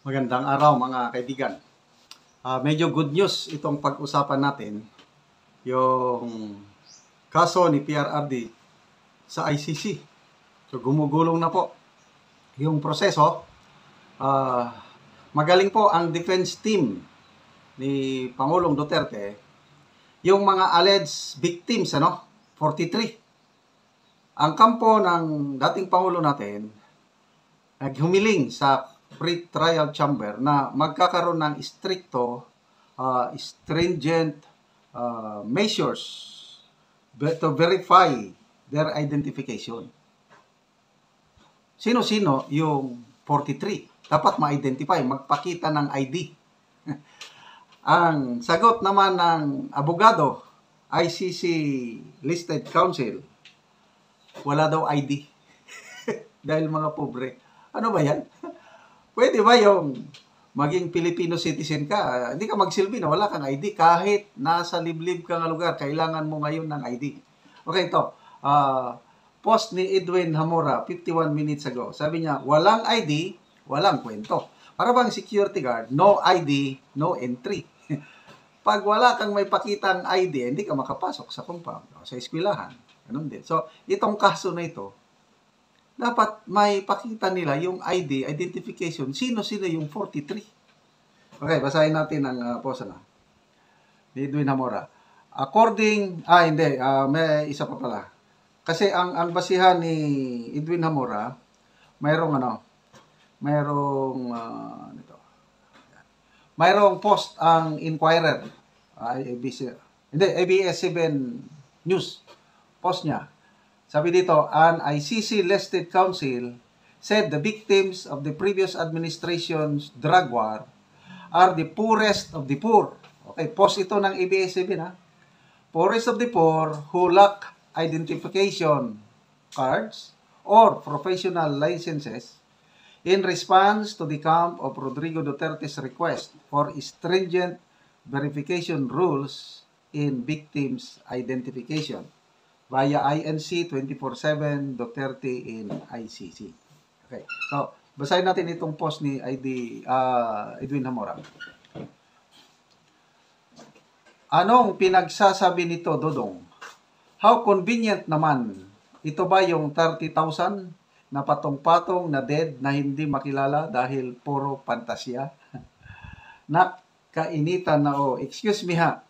Magandang araw mga kaibigan. Medyo good news itong pag-usapan natin, yung kaso ni PRRD sa ICC. So gumugulong na po yung proseso. Magaling po ang defense team ni Pangulong Duterte. Yung mga alleged victims, 43. Ang kampo ng dating Pangulo natin naghumiling sa pre-trial chamber na magkakaroon ng stringent measures to verify their identification. Sino-sino yung 43? Dapat ma-identify, magpakita ng ID. Ang sagot naman ng abogado, ICC listed counsel, wala daw ID. Dahil mga pobre. Ano ba yan? Pwede ba yung maging Filipino citizen ka, hindi ka magsilbi na wala kang ID kahit nasa liblib ka nga lugar, kailangan mo ngayon ng ID. Okay, ito. Post ni Edwin Hamora 51 minutes ago. Sabi niya, walang ID, walang kwento. Para bang security guard, no ID, no entry. Pag wala kang may pakitang ID, hindi ka makapasok sa compound o sa eskwelahan. Ganun din. So, itong kaso na ito, dapat may pakita nila yung ID, identification, sino-sino yung 43. Okay, basahin natin ang post na ni Edwin Hamora. May isa pa pala. Kasi ang basihan ni Edwin Hamora, mayroong post ang Inquirer, ABS-CBN News, post niya. Sabi dito, an ICC-listed counsel said the victims of the previous administration's drug war are the poorest of the poor. Okay, post ito ng ABS-CBN, poorest of the poor who lack identification cards or professional licenses in response to the camp of Rodrigo Duterte's request for stringent verification rules in victims' identification via INC 24/7 Duterte in ICC. Okay. So, basahin natin itong post ni Edwin Hamora. Anong pinagsasabi nito, Dodong? How convenient naman. Ito ba yung 30,000 na patong-patong na dead na hindi makilala dahil puro fantasya? Nakainitan na excuse me ha.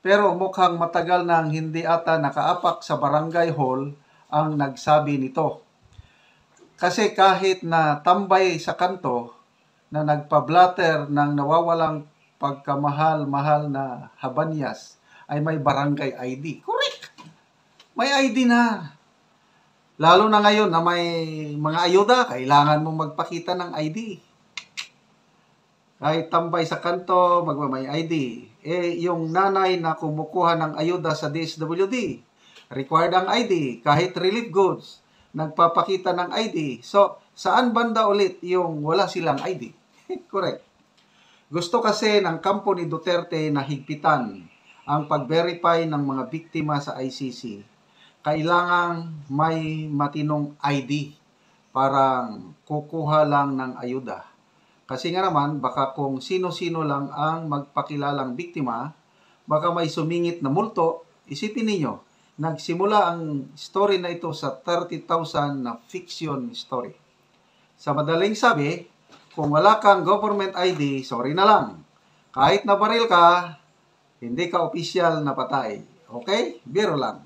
Pero mukhang matagal nang hindi ata nakaapak sa barangay hall ang nagsabi nito. Kasi kahit na tambay sa kanto na nagpa-blatter ng nawawalang pagkamahal-mahal na habanyas ay may barangay ID. Correct! May ID na. Lalo na ngayon na may mga ayuda, kailangan mong magpakita ng ID. Kahit tambay sa kanto, may ID. Yung nanay na kumukuha ng ayuda sa DSWD, required ang ID. Kahit relief goods, nagpapakita ng ID. So, saan banda ulit yung wala silang ID? Correct. Gusto kasi ng kampo ni Duterte na higpitan ang pag-verify ng mga biktima sa ICC. Kailangang may matinong ID. Parang kukuha lang ng ayuda. Kasi nga naman, baka kung sino-sino lang ang magpakilalang biktima, baka may sumingit na multo. Isipin ninyo, nagsimula ang story na ito sa 30,000 na fiction story. Sa madaling sabi, kung wala kang government ID, sorry na lang. Kahit nabaril ka, hindi ka opisyal na patay. Okay? Biro lang.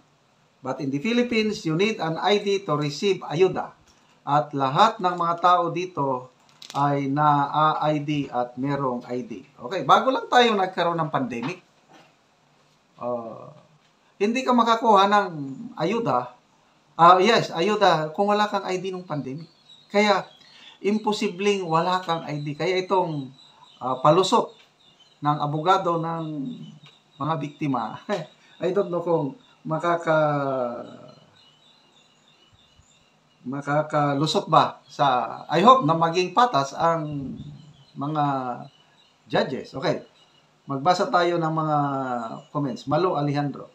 But in the Philippines, you need an ID to receive ayuda. At lahat ng mga tao dito ay na-ID at merong ID. Okay, bago lang tayo nagkaroon ng pandemic, hindi ka makakuha ng ayuda. Yes, ayuda kung wala kang ID nung pandemic. Kaya, imposibleng wala kang ID. Kaya itong palusot ng abogado ng mga biktima, I don't know kung makakalusot ba I hope na maging patas ang mga judges. Okay. Magbasa tayo ng mga comments. Malo Alejandro.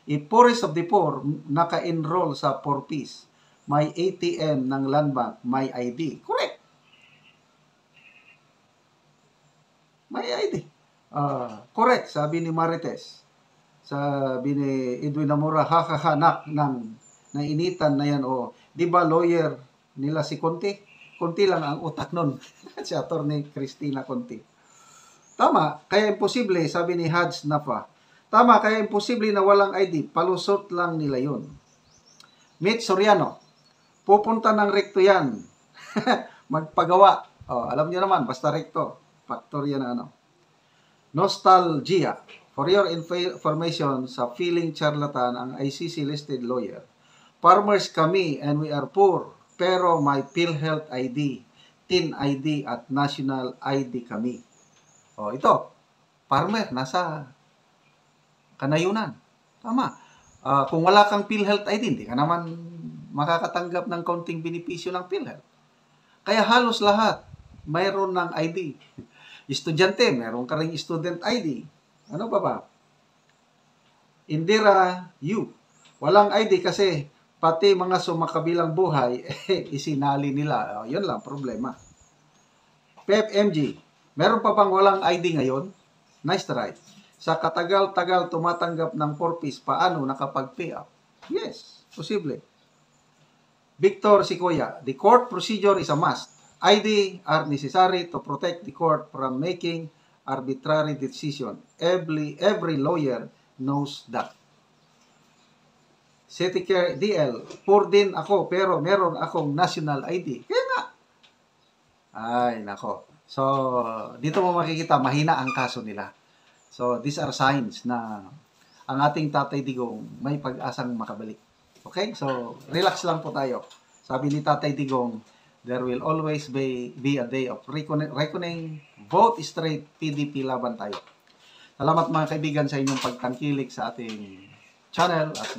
If poorest of the poor naka-enroll sa 4Ps, may ATM ng Land Bank, may ID. Correct. may ID. Correct, sabi ni Marites. Sabi ni Edwin Namura, hakahanak ng initan na yan. Di ba lawyer nila si Conti? Conti lang ang utak nun. Si Atty. Cristina Conti. Tama, kaya imposible, sabi ni Hads Nafa. Tama, kaya imposible na walang ID. Palusot lang nila yun. Mitch Soriano, pupunta ng recto yan. Magpagawa. Alam niyo naman, basta recto. Factor yan ano. Nostalgia. For your information, sa feeling charlatan ang ICC listed lawyer. Farmers kami and we are poor, pero may PhilHealth ID, TIN ID at National ID kami. Ito, farmer, nasa kanayunan. Tama. Kung wala kang PhilHealth ID, hindi ka naman makakatanggap ng kaunting benepisyo ng PhilHealth. Kaya halos lahat mayroon ng ID. Estudyante, mayroon ka ring student ID. Ano ba? Indira U. Walang ID kasi pati mga sumakabilang buhay, isinali nila. Yun lang, problema. Pep MG. Meron pa bang walang ID ngayon? Nice try. Sa katagal-tagal tumatanggap ng 4-piece, paano nakapag-pay up? Yes, posible. Victor Sikoya. The court procedure is a must. ID are necessary to protect the court from making arbitrary decision. Every lawyer knows that. Citycare DL, poor din ako pero meron akong national ID. Kaya nga. Ay, nako. So, dito mo makikita, mahina ang kaso nila. So, these are signs na ang ating Tatay Digong may pag-asang makabalik. Okay? So, relax lang po tayo. Sabi ni Tatay Digong, there will always be a day of reckoning. Vote straight, PDP laban tayo. Salamat mga kaibigan sa inyong pagtangkilik sa ating channel at